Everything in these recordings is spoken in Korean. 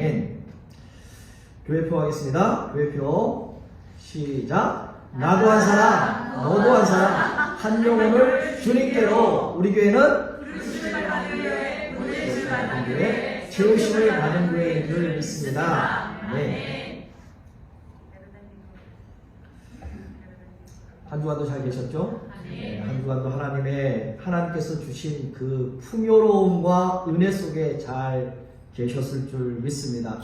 아멘. 교회표 하겠습니다. 교회표 시작. 나도 한 사람, 너도 한 사람, 한 영혼을 주님께로. 우리 교회는 부르심을 받은 교회, 보내심을 받은 교회, 채우심을 받은 교회인 줄 믿습니다. 네. 한 주간도 잘 계셨죠? 네, 한 주간도 하나님께서 주신 그 풍요로움과 은혜 속에 잘 계셨을 줄 믿습니다.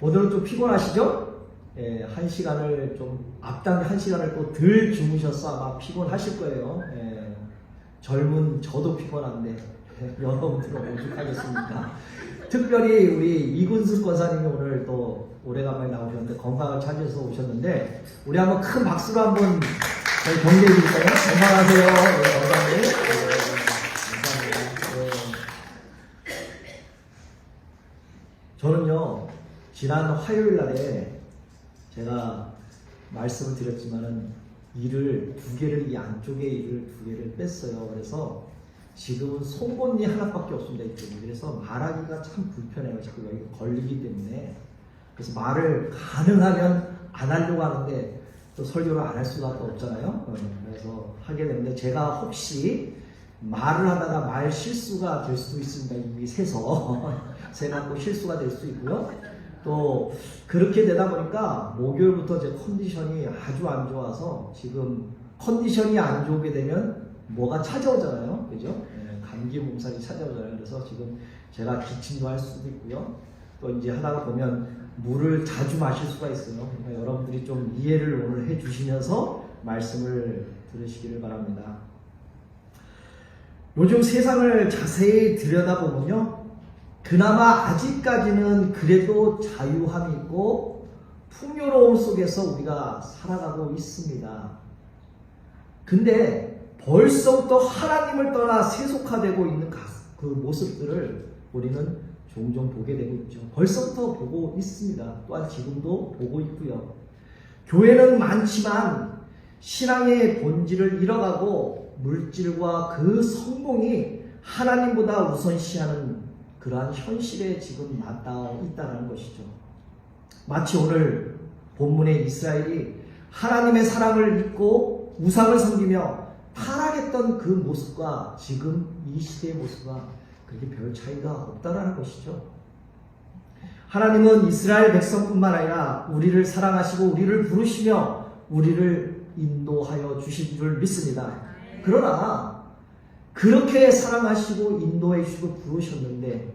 오늘은 좀 피곤하시죠? 예, 한 시간을 좀 앞당 한 시간을 또 덜 주무셔서 아마 피곤하실 거예요. 예, 젊은 저도 피곤한데 여러분들은 오죽하겠습니까? 특별히 우리 이군수 권사님이 오늘 또 오래간만에 나오셨는데 건강을 찾으셔서 오셨는데 우리 한번 큰 박수로 한번 저희 경례해 드릴까요? 건강하세요. 네, 건강히. 네, 감사합니다. 네. 저는요 지난 화요일 날에 제가 말씀을 드렸지만은 일을 두 개를 이 안쪽에 일을 두 개를 뺐어요. 그래서 지금은 송곳니 하나밖에 없습니다. 이쪽에. 그래서 말하기가 참 불편해요. 자꾸 여기 걸리기 때문에. 그래서 말을 가능하면 안 하려고 하는데 또 설교를 안 할 수가 없잖아요. 그래서 하게 되는데 제가 혹시 말을 하다가 말 실수가 될 수도 있습니다. 입이 새서 새갖고 실수가 될 수 있고요. 또 그렇게 되다 보니까 목요일부터 제 컨디션이 아주 안 좋아서 지금 컨디션이 안 좋게 되면 뭐가 찾아오잖아요. 그죠? 네, 감기 몸살이 찾아오잖아요. 그래서 지금 제가 기침도 할 수도 있고요. 또 이제 하다가 보면 물을 자주 마실 수가 있어요. 그러니까 여러분들이 좀 이해를 오늘 해 주시면서 말씀을 들으시기를 바랍니다. 요즘 세상을 자세히 들여다보면요. 그나마 아직까지는 그래도 자유함이 있고 풍요로움 속에서 우리가 살아가고 있습니다. 근데 벌써부터 하나님을 떠나 세속화되고 있는 그 모습들을 우리는 종종 보게 되고 있죠. 벌써부터 보고 있습니다. 또한 지금도 보고 있고요. 교회는 많지만 신앙의 본질을 잃어가고 물질과 그 성공이 하나님보다 우선시하는 그러한 현실에 지금 맞닿아 있다는 것이죠. 마치 오늘 본문의 이스라엘이 하나님의 사랑을 잊고 우상을 섬기며 타락했던 그 모습과 지금 이 시대의 모습과 그렇게 별 차이가 없다는 것이죠. 하나님은 이스라엘 백성뿐만 아니라 우리를 사랑하시고 우리를 부르시며 우리를 인도하여 주실 줄 믿습니다. 그러나 그렇게 사랑하시고 인도해 주시고 부르셨는데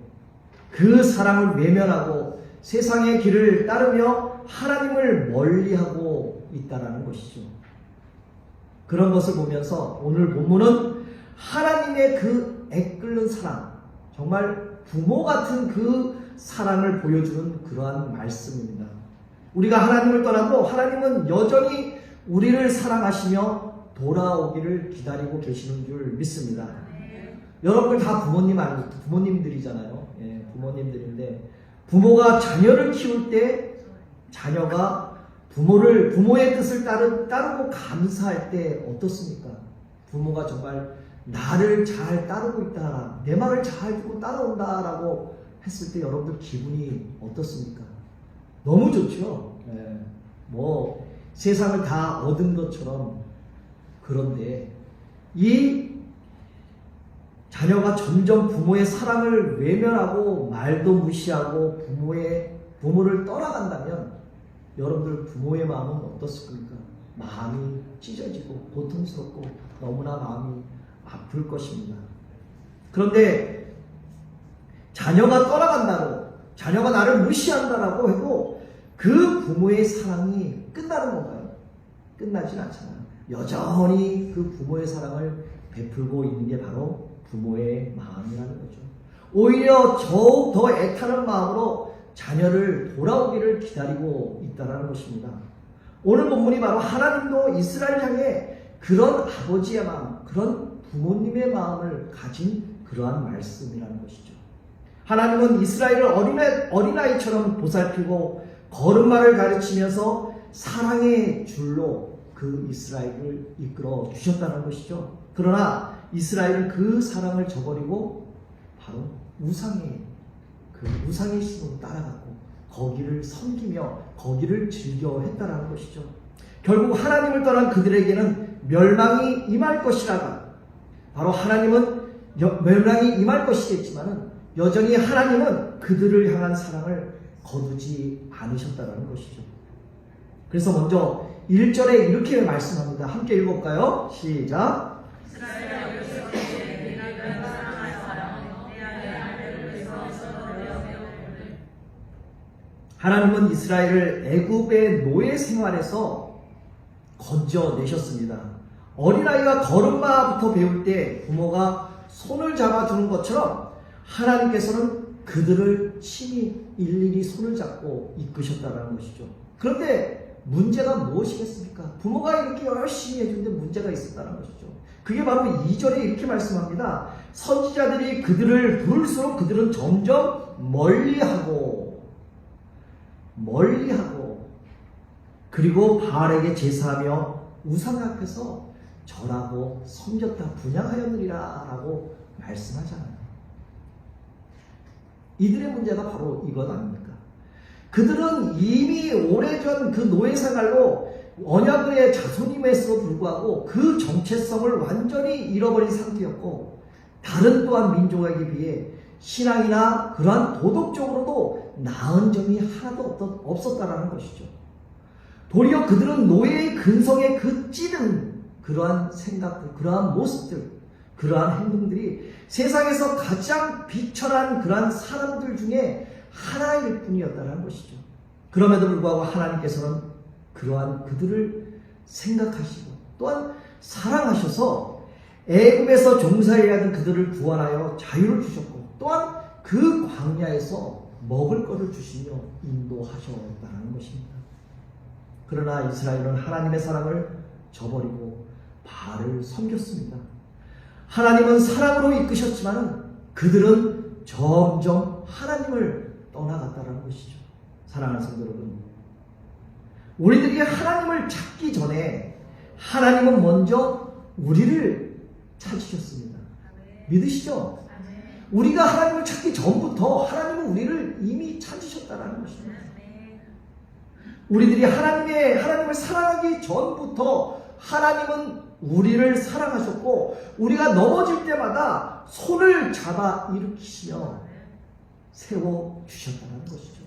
그 사랑을 외면하고 세상의 길을 따르며 하나님을 멀리하고 있다는 것이죠. 그런 것을 보면서 오늘 본문은 하나님의 그 애끓는 사랑, 정말 부모 같은 그 사랑을 보여주는 그러한 말씀입니다. 우리가 하나님을 떠나도 하나님은 여전히 우리를 사랑하시며 돌아오기를 기다리고 계시는 줄 믿습니다. 여러분들 다 부모님들이잖아요. 예, 부모님들인데 부모가 자녀를 키울 때 자녀가 부모의 뜻을 따르고 감사할 때 어떻습니까? 부모가 정말 나를 잘 따르고 있다, 내 말을 잘 듣고 따라온다라고 했을 때 여러분들 기분이 어떻습니까? 너무 좋죠. 예, 뭐 세상을 다 얻은 것처럼. 그런데 이 자녀가 점점 부모의 사랑을 외면하고 말도 무시하고 부모를 떠나간다면 여러분들 부모의 마음은 어떻습니까? 마음이 찢어지고 고통스럽고 너무나 마음이 아플 것입니다. 그런데 자녀가 떠나간다고, 자녀가 나를 무시한다라고 해도 그 부모의 사랑이 끝나는 건가요? 끝나진 않잖아요. 여전히 그 부모의 사랑을 베풀고 있는 게 바로 부모의 마음이라는 거죠. 오히려 더욱 더 애타는 마음으로 자녀를 돌아오기를 기다리고 있다는 것입니다. 오늘 본문이 바로 하나님도 이스라엘 향해 그런 아버지의 마음, 그런 부모님의 마음을 가진 그러한 말씀이라는 것이죠. 하나님은 이스라엘을 어린아이처럼 보살피고 걸음마를 가르치면서 사랑의 줄로 그 이스라엘을 이끌어 주셨다는 것이죠. 그러나 이스라엘은 그 사랑을 저버리고 바로 우상의 그 그 우상의 신으로 따라갔고 거기를 섬기며 거기를 즐겨했다라는 것이죠. 결국 하나님을 떠난 그들에게는 멸망이 임할 것이라가 바로 하나님은 멸망이 임할 것이겠지만은 여전히 하나님은 그들을 향한 사랑을 거두지 않으셨다라는 것이죠. 그래서 먼저 1절에 이렇게 말씀합니다. 함께 읽어볼까요? 시작. 하나님은 이스라엘을 애굽의 노예 생활에서 건져내셨습니다. 어린아이가 걸음마부터 배울 때 부모가 손을 잡아주는 것처럼 하나님께서는 그들을 친히 일일이 손을 잡고 이끄셨다는 것이죠. 그런데 문제가 무엇이겠습니까? 부모가 이렇게 열심히 해주는데 문제가 있었다는 것이죠. 그게 바로 2절에 이렇게 말씀합니다. 선지자들이 그들을 부를수록 그들은 점점 멀리하고 그리고 바알에게 제사하며 우상 앞에서 절하고 섬겼다 분향하였느니라 라고 말씀하잖아요. 이들의 문제가 바로 이것 아닙니까? 그들은 이미 오래전 그 노예 생활로 언약의 자손임에서 불구하고 그 정체성을 완전히 잃어버린 상태였고 다른 또한 민족에게 비해 신앙이나 그러한 도덕적으로도 나은 점이 하나도 없었다라는 것이죠. 도리어 그들은 노예의 근성에 그 찌든 그러한 생각들, 그러한 모습들, 그러한 행동들이 세상에서 가장 비천한 그러한 사람들 중에 하나일 뿐이었다는 것이죠. 그럼에도 불구하고 하나님께서는 그러한 그들을 생각하시고 또한 사랑하셔서 애굽에서 종살이하던 그들을 구원하여 자유를 주셨고 또한 그 광야에서 먹을 것을 주시며 인도하셨다는 것입니다. 그러나 이스라엘은 하나님의 사랑을 저버리고 바알을 섬겼습니다. 하나님은 사랑으로 이끄셨지만 그들은 점점 하나님을 떠나갔다는 것이죠. 사랑하는 성도 여러분, 우리들이 하나님을 찾기 전에 하나님은 먼저 우리를 찾으셨습니다. 믿으시죠? 우리가 하나님을 찾기 전부터 하나님은 우리를 이미 찾으셨다는 것입니다. 우리들이 하나님을 사랑하기 전부터 하나님은 우리를 사랑하셨고 우리가 넘어질 때마다 손을 잡아 일으키시며 세워주셨다는 것이죠.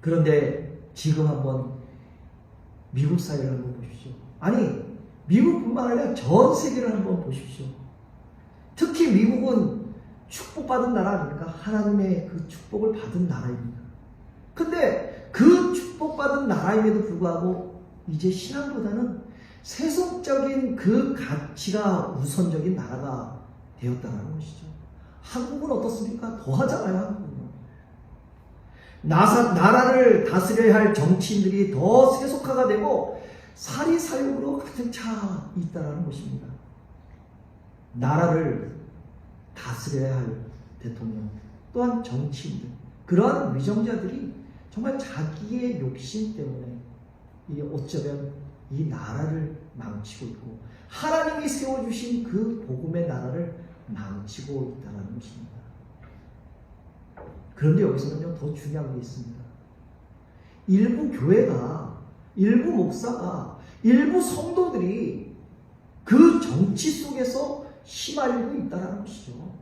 그런데 지금 한번 미국 사회를 한번 보십시오. 아니 미국뿐만 아니라 전 세계를 한번 보십시오. 특히 미국은 축복받은 나라 아닙니까? 하나님의 그 축복을 받은 나라입니다. 근데 그 축복받은 나라임에도 불구하고 이제 신앙보다는 세속적인 그 가치가 우선적인 나라가 되었다는 것이죠. 한국은 어떻습니까? 더하잖아요. 한국은. 나라를 다스려야 할 정치인들이 더 세속화가 되고 사리사욕으로 가득 차 있다는 것입니다. 나라를 다스려야 할 대통령 또한 정치인들 그러한 위정자들이 정말 자기의 욕심 때문에 어쩌면 이 나라를 망치고 있고 하나님이 세워주신 그 복음의 나라를 망치고 있다는 것입니다. 그런데 여기서는요 더 중요한 게 있습니다. 일부 교회가, 일부 목사가, 일부 성도들이 그 정치 속에서 휘말리고 있다는 것이죠.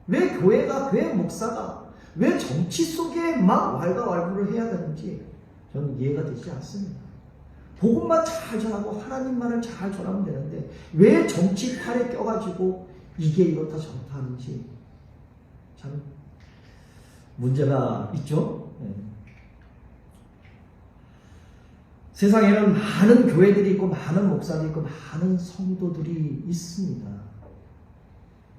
왜 교회가, 왜 목사가, 왜 정치 속에 막 왈가왈부를 해야 되는지 저는 이해가 되지 않습니다. 복음만 잘 전하고 하나님만을 잘 전하면 되는데 왜 정치 팔에 껴가지고 이게 이렇다 저렇다 하는지 참 문제가 있죠. 네. 세상에는 많은 교회들이 있고 많은 목사들이 있고 많은 성도들이 있습니다.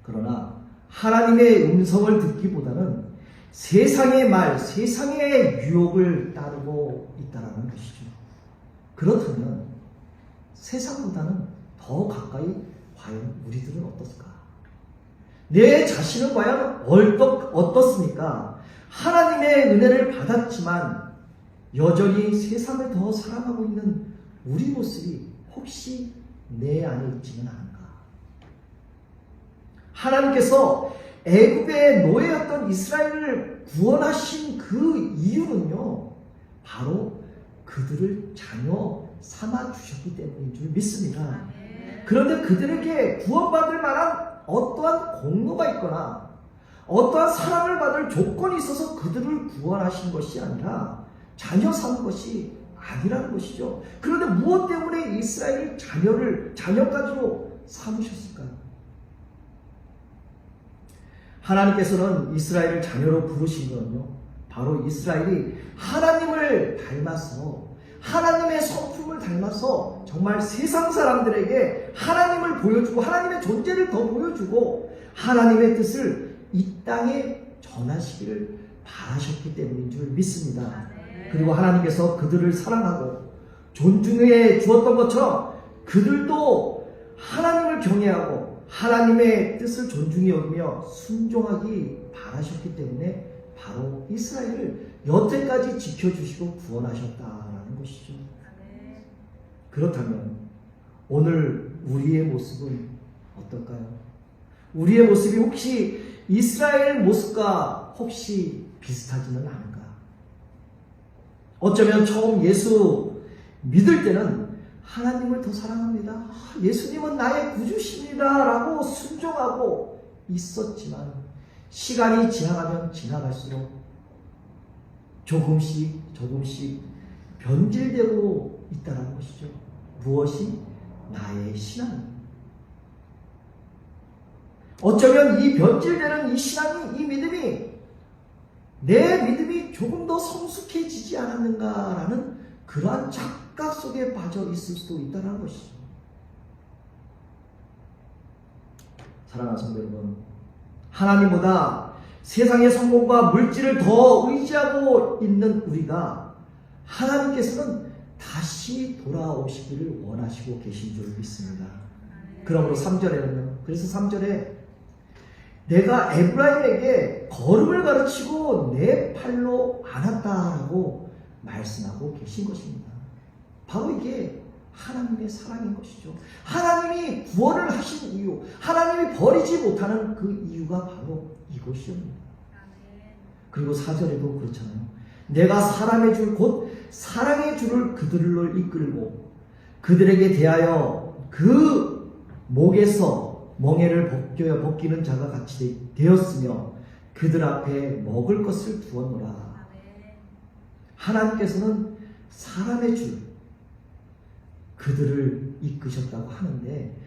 그러나 하나님의 음성을 듣기보다는 세상의 말, 세상의 유혹을 따르고 있다는 것이죠. 그렇다면 세상보다는 더 가까이 과연 우리들은 어떻을까? 내 자신은 과연 어떻습니까? 하나님의 은혜를 받았지만 여전히 세상을 더 사랑하고 있는 우리 모습이 혹시 내 안에 있지는 않은가? 하나님께서 애굽의 노예였던 이스라엘을 구원하신 그 이유는요, 바로 그들을 자녀 삼아 주셨기 때문인 줄 믿습니다. 그런데 그들에게 구원받을 만한 어떠한 공로가 있거나 어떠한 사랑을 받을 조건이 있어서 그들을 구원하신 것이 아니라 자녀 삼은 것이 아니라는 것이죠. 그런데 무엇 때문에 이스라엘을 자녀까지로 삼으셨을까요? 하나님께서는 이스라엘을 자녀로 부르신 것은요, 바로 이스라엘이 하나님을 닮아서, 하나님의 성품을 닮아서 정말 세상 사람들에게 하나님을 보여주고 하나님의 존재를 더 보여주고 하나님의 뜻을 이 땅에 전하시기를 바라셨기 때문인 줄 믿습니다. 그리고 하나님께서 그들을 사랑하고 존중해 주었던 것처럼 그들도 하나님을 경외하고 하나님의 뜻을 존중히 여기며 순종하기 바라셨기 때문에 바로 이스라엘을 여태까지 지켜주시고 구원하셨다라는 것이죠. 그렇다면 오늘 우리의 모습은 어떨까요? 우리의 모습이 혹시 이스라엘 모습과 혹시 비슷하지는 않은가? 어쩌면 처음 예수 믿을 때는 하나님을 더 사랑합니다, 예수님은 나의 구주십니다 라고 순종하고 있었지만 시간이 지나가면 지나갈수록 조금씩 변질되고 있다는 것이죠. 무엇이? 나의 신앙입니다. 어쩌면 이 변질되는 이 신앙이, 이 믿음이, 내 믿음이 조금 더 성숙해지지 않았는가라는 그러한 착각 속에 빠져 있을 수도 있다는 것이죠. 사랑하는 성도 여러분, 하나님보다 세상의 성공과 물질을 더 의지하고 있는 우리가 하나님께서는 다시 돌아오시기를 원하시고 계신 줄 믿습니다. 그러므로 3절에는요, 그래서 3절에 내가 에브라임에게 걸음을 가르치고 내 팔로 안았다라고 말씀하고 계신 것입니다. 바로 이게 하나님의 사랑인 것이죠. 하나님이 구원을 하신 이유, 하나님이 버리지 못하는 그 이유가 바로 이것이옵니다. 그리고 4절에도 그렇잖아요. 내가 사람의 줄 곧 사랑의 줄을 그들로 이끌고 그들에게 대하여 그 목에서 멍에를 벗기는 자가 같이 되었으며 그들 앞에 먹을 것을 두었노라. 하나님께서는 사람의 줄, 그들을 이끄셨다고 하는데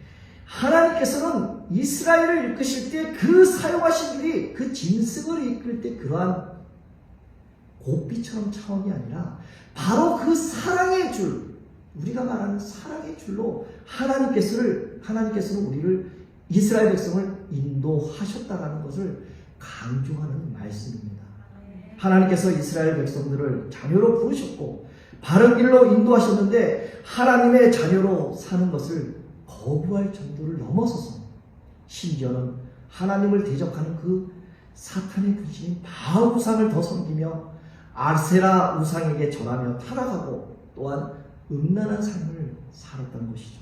하나님께서는 이스라엘을 이끄실 때 그 사용하신 줄이 그 짐승을 이끌 때 그러한 고삐처럼 차원이 아니라 바로 그 사랑의 줄, 우리가 말하는 사랑의 줄로 하나님께서는 우리를, 이스라엘 백성을 인도하셨다라는 것을 강조하는 말씀입니다. 하나님께서 이스라엘 백성들을 자녀로 부르셨고 바른 길로 인도하셨는데 하나님의 자녀로 사는 것을 거부할 정도를 넘어서서 심지어는 하나님을 대적하는 그 사탄의 군신인 바알 우상을 더 섬기며 아세라 우상에게 절하며 타락하고 또한 음란한 삶을 살았던 것이죠.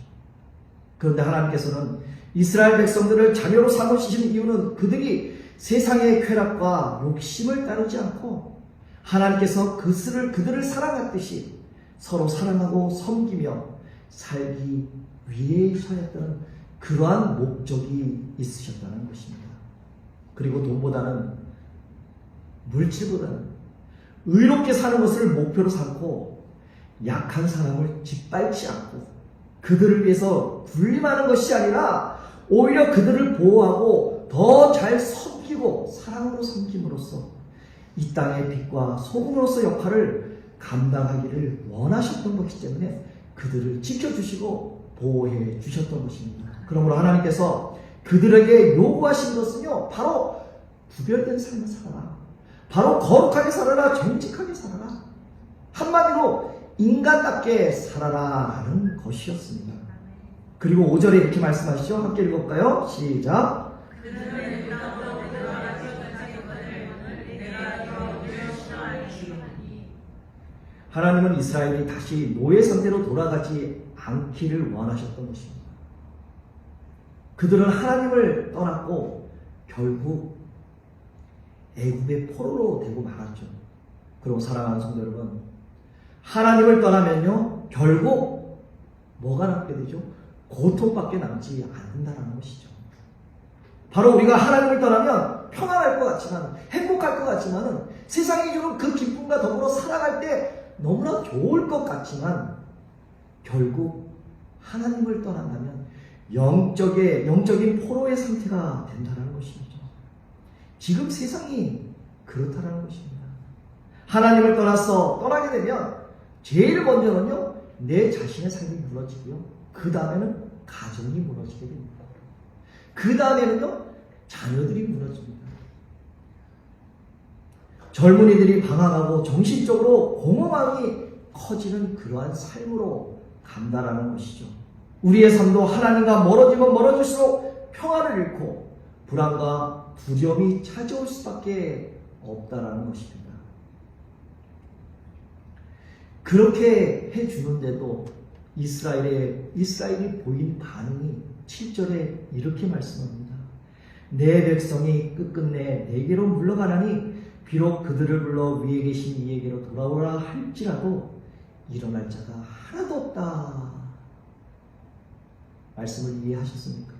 그런데 하나님께서는 이스라엘 백성들을 자녀로 삼으신 이유는 그들이 세상의 쾌락과 욕심을 따르지 않고 하나님께서 그들을 사랑했듯이 서로 사랑하고 섬기며 살기 위해서였다는 그러한 목적이 있으셨다는 것입니다. 그리고 돈보다는, 물질보다는 의롭게 사는 것을 목표로 삼고 약한 사람을 짓밟지 않고 그들을 위해서 군림하는 것이 아니라 오히려 그들을 보호하고 더 잘 섬기고 사랑으로 섬김으로써 이 땅의 빛과 소금으로서 역할을 감당하기를 원하셨던 것이기 때문에 그들을 지켜주시고 보호해 주셨던 것입니다. 그러므로 하나님께서 그들에게 요구하신 것은요, 바로 구별된 삶을 살아라, 바로 거룩하게 살아라, 정직하게 살아라, 한마디로 인간답게 살아라라는 것이었습니다. 그리고 5절에 이렇게 말씀하시죠. 함께 읽어볼까요? 시작. 하나님은 이스라엘이 다시 노예 상태로 돌아가지 않기를 원하셨던 것입니다. 그들은 하나님을 떠났고 결국 애굽의 포로로 되고 말았죠. 그리고 사랑하는 성도 여러분, 하나님을 떠나면요 결국 뭐가 남게 되죠? 고통밖에 남지 않는다는 것이죠. 바로 우리가 하나님을 떠나면 평안할 것 같지만, 행복할 것 같지만, 세상이 주는 그 기쁨과 더불어 살아갈 때 너무나 좋을 것 같지만, 결국 하나님을 떠난다면 영적인 포로의 상태가 된다는 것이죠. 지금 세상이 그렇다는 것입니다. 하나님을 떠나게 되면 제일 먼저는요 내 자신의 삶이 무너지고요, 그 다음에는 가정이 무너지게 됩니다. 그 다음에는요 자녀들이 무너집니다. 젊은이들이 방황하고 정신적으로 공허함이 커지는 그러한 삶으로 간다라는 것이죠. 우리의 삶도 하나님과 멀어지면 멀어질수록 평안을 잃고 불안과 두려움이 찾아올 수밖에 없다라는 것입니다. 그렇게 해주는데도 이스라엘이 보인 반응이 7절에 이렇게 말씀합니다. 내 백성이 끝끝내 내게로 물러가나니 비록 그들을 불러 위에 계신 이에게로 돌아오라 할지라도 일어날 자가 하나도 없다. 말씀을 이해하셨습니까?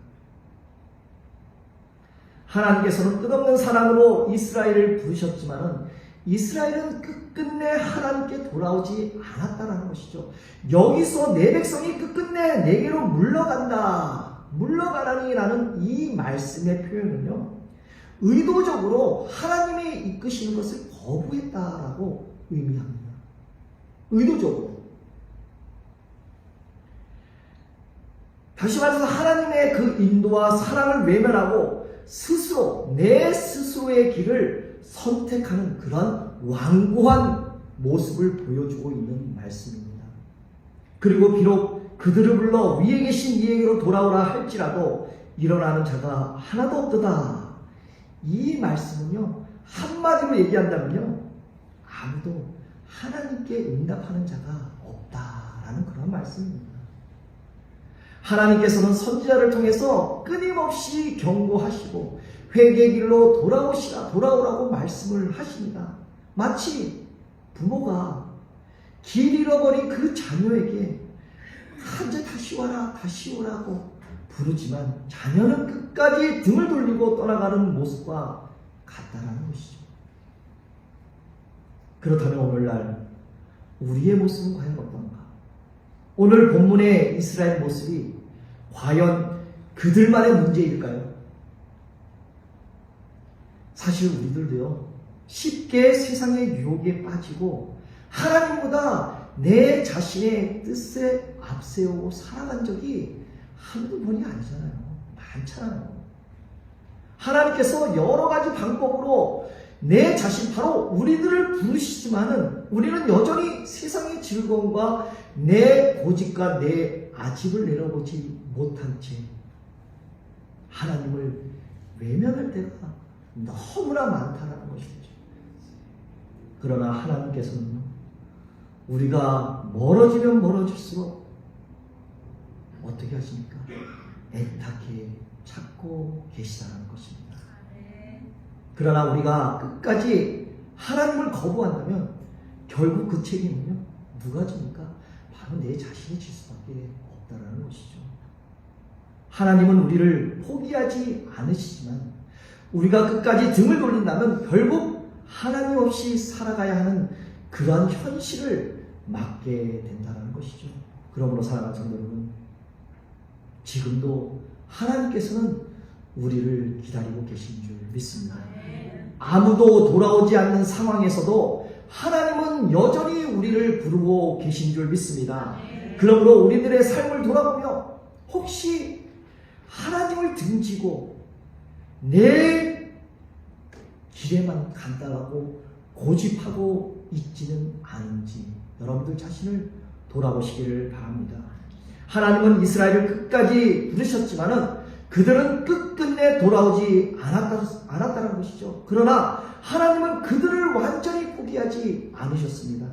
하나님께서는 끝없는 사랑으로 이스라엘을 부르셨지만은 이스라엘은 끝끝내 하나님께 돌아오지 않았다는 것이죠. 여기서 내 백성이 끝끝내 내게로 물러가라니라는 이 말씀의 표현은요, 의도적으로 하나님이 이끄시는 것을 거부했다라고 의미합니다. 의도적으로. 다시 말해서 하나님의 그 인도와 사랑을 외면하고 내 스스로의 길을 선택하는 그런 완고한 모습을 보여주고 있는 말씀입니다. 그리고 비록 그들을 불러 위에 계신 이에게로 돌아오라 할지라도 일어나는 자가 하나도 없도다. 이 말씀은요, 한마디로 얘기한다면요, 아무도 하나님께 응답하는 자가 없다라는 그런 말씀입니다. 하나님께서는 선지자를 통해서 끊임없이 경고하시고 회개의 길로 돌아오라고 말씀을 하십니다. 마치 부모가 길 잃어버린 그 자녀에게 이제 다시 와라, 다시 오라고 부르지만 자녀는 끝까지 등을 돌리고 떠나가는 모습과 같다라는 것이죠. 그렇다면 오늘날 우리의 모습은 과연 어떤가? 오늘 본문의 이스라엘 모습이 과연 그들만의 문제일까요? 사실 우리들도요, 쉽게 세상의 유혹에 빠지고 하나님보다 내 자신의 뜻에 앞세우고 살아간 적이 한두 번이 아니잖아요. 많잖아요. 하나님께서 여러 가지 방법으로 내 자신, 바로 우리들을 부르시지만은 우리는 여전히 세상의 즐거움과 내 고집과 내 아집을 내려보지 못한 채 하나님을 외면할 때가 너무나 많다는 것이죠. 그러나 하나님께서는 우리가 멀어지면 멀어질수록 어떻게 하십니까? 애타게 찾고 계시다는 것입니다. 그러나 우리가 끝까지 하나님을 거부한다면 결국 그 책임은요, 누가 집니까? 바로 내 자신이 질 수밖에 없다는 것이죠. 하나님은 우리를 포기하지 않으시지만 우리가 끝까지 등을 돌린다면 결국 하나님 없이 살아가야 하는 그러한 현실을 맞게 된다는 것이죠. 그러므로 사랑하는 성도 여러분, 지금도 하나님께서는 우리를 기다리고 계신 줄 믿습니다. 아무도 돌아오지 않는 상황에서도 하나님은 여전히 우리를 부르고 계신 줄 믿습니다. 그러므로 우리들의 삶을 돌아보며 혹시 하나님을 등지고 내 길에만 간다고 고집하고 있지는 않은지 여러분들 자신을 돌아보시기를 바랍니다. 하나님은 이스라엘을 끝까지 부르셨지만은 그들은 끝끝내 돌아오지 않았다는 것이죠. 그러나 하나님은 그들을 완전히 포기하지 않으셨습니다.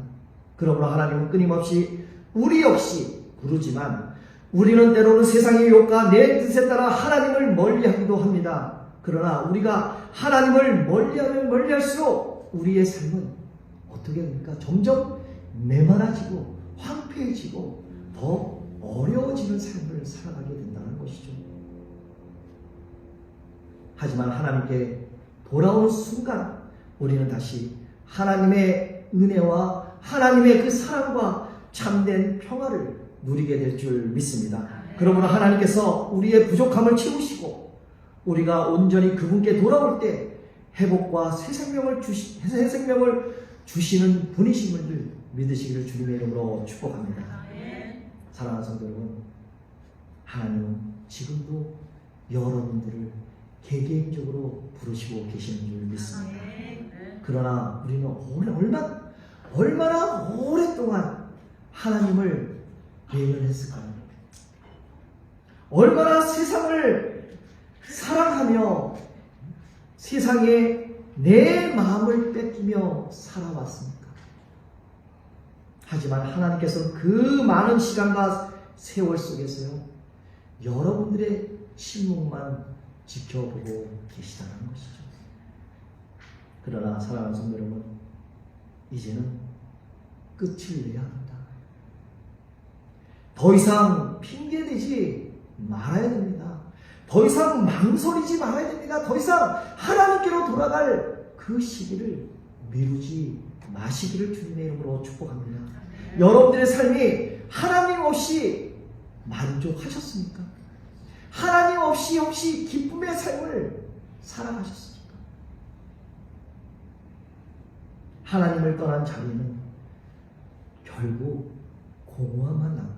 그러므로 하나님은 끊임없이 우리 역시 부르지만 우리는 때로는 세상의 유혹과 내 뜻에 따라 하나님을 멀리하기도 합니다. 그러나 우리가 하나님을 멀리하면 멀리할수록 우리의 삶은 어떻게 됩니까? 점점 메마라지고 황폐해지고 더 어려워지는 삶을 살아가게 된다는 것이죠. 하지만 하나님께 돌아오는 순간 우리는 다시 하나님의 은혜와 하나님의 그 사랑과 참된 평화를 누리게 될 줄 믿습니다. 그러므로 하나님께서 우리의 부족함을 채우시고 우리가 온전히 그분께 돌아올 때 회복과 새 생명을 주시는 분이심을 믿으시기를 주님의 이름으로 축복합니다. 사랑하는 성도 여러분, 하나님은 지금도 여러분들을 개개인적으로 부르시고 계시는 줄 믿습니다. 그러나 우리는 얼마나 오랫동안 하나님을 외면했을까요? 얼마나 세상을 사랑하며 세상에 내 마음을 뺏기며 살아왔습니까? 하지만 하나님께서는 그 많은 시간과 세월 속에서요, 여러분들의 침묵만 지켜보고 계시다는 것이죠. 그러나 사랑하는 성도 여러분, 이제는 끝을 내야 합니다. 더 이상 핑계대지 말아야 됩니다. 더 이상 망설이지 말아야 됩니다. 더 이상 하나님께로 돌아갈 그 시기를 미루지 마시기를 주님의 이름으로 축복합니다. 여러분들의 삶이 하나님 없이 만족하셨습니까? 하나님 없이 혹시 기쁨의 삶을 살아가셨습니까? 하나님을 떠난 자리는 결국 공허함만 남고요,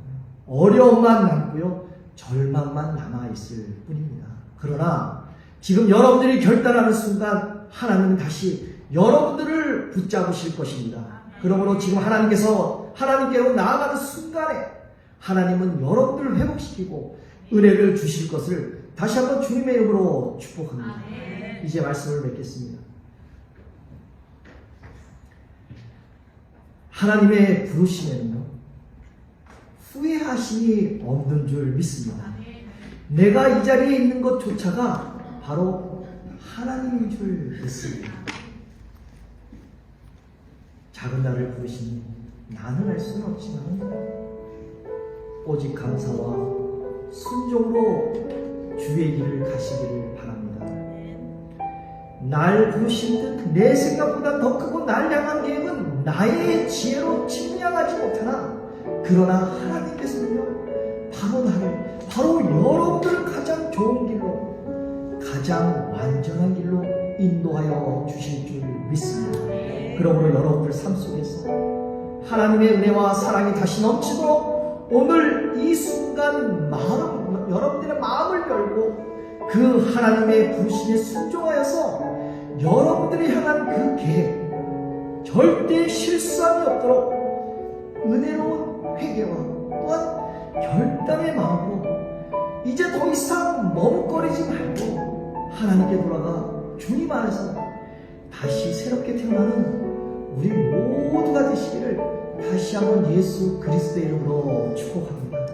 어려움만 남고요, 절망만 남아있을 뿐입니다. 그러나 지금 여러분들이 결단하는 순간 하나님은 다시 여러분들을 붙잡으실 것입니다. 그러므로 지금 하나님께로 나아가는 순간에 하나님은 여러분들을 회복시키고 은혜를 주실 것을 다시 한번 주님의 이름으로 축복합니다. 이제 말씀을 맺겠습니다. 하나님의 부르심에는요, 후회하심이 없는 줄 믿습니다. 내가 이 자리에 있는 것조차가 바로 하나님인 줄 믿습니다. 작은 나를 부르시니 나는 알 수는 없지만 오직 감사와 순종으로 주의 길을 가시기를 바랍니다. 날 부르신 듯 내 생각보다 더 크고 날 향한 계획은 나의 지혜로 측량하지 못하나, 그러나 하나님께서는요, 바로 여러분들을 가장 좋은 길로, 가장 완전한 길로 인도하여 주실 줄 믿습니다. 그러므로 여러분들 삶 속에서 하나님의 은혜와 사랑이 다시 넘치도록 오늘 이 순간 여러분들의 마음을 열고 그 하나님의 부르심에 순종하여서 여러분들이 향한 그 계획 절대 실수함이 없도록 은혜로운 회개와 또한 결단의 마음으로 이제 더 이상 머뭇거리지 말고 하나님께 돌아가 주님 안에서 다시 새롭게 태어나는 우리 모두가 되시기를 다시 한번 예수 그리스도의 이름으로 축복합니다.